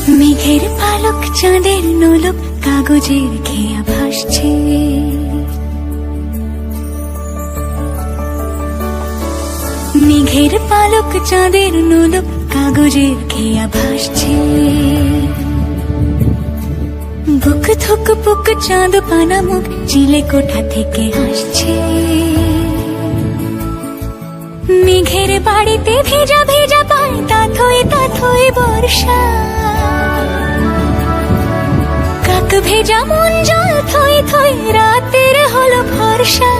মেঘের পালক চাঁদের নোলক কাগজের খেয়া ভাসছে। মেঘের পালক চাঁদের নোলক কাগজের খেয়া ভাসছে। বুক থুক বুক চাঁদ পানা মুখ চিলে কোঠা থেকে হাসছে। মেঘের বাড়িতে ভেজা ভেজা পায় তাথই বর্ষা। কাক ভেজা মন জল থই থই রাতের হলো ভরসা।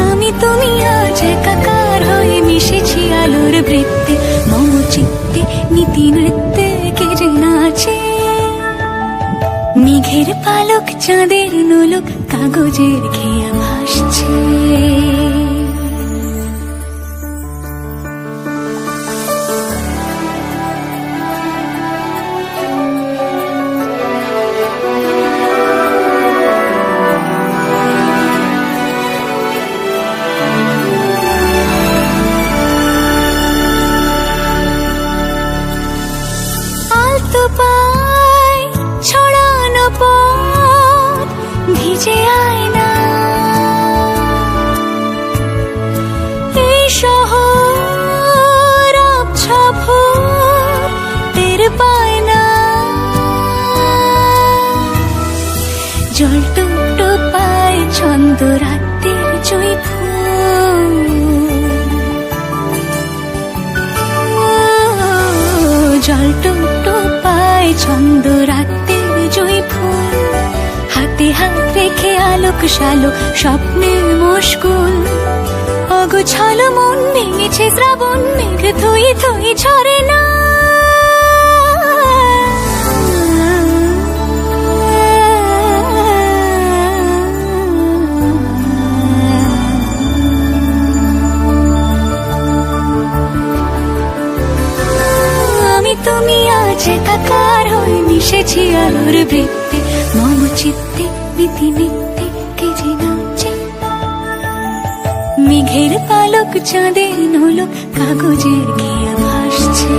আমি তুমি আজ একাকার হয়ে মিশেছি আলোর বৃত্তে। মম চিত্তে নীতি নৃত্যে কে যে নাচে। মেঘের পালক চাঁদের নোলক কাগজের খেয়া ভাসছে। আলতো পায় ছড়ানো পথ ভিজে আয়না। এই শহর আবছা ভোর টের পায় না। জল টুকটো পায় ছন্দ রাতের জয় ফুল। জল টুকটো পায় ছন্দ রাতের জয় ফুল। হাতে হাত রেখে আলোক শালোক স্বপ্নের মশগুল। অগোছালো মন ভেঙেছে শ্রাবণ মেঘ থই থই ঝরে না। আমি তুমি আজ একাকার হয়ে মিশেছি আলোর বৃত্তে। মম চিত্তে নীতি নিত্যে কে যে নাচে। মেঘের পালক চাঁদের নোলক কাগজের খেয়া ভাসছে।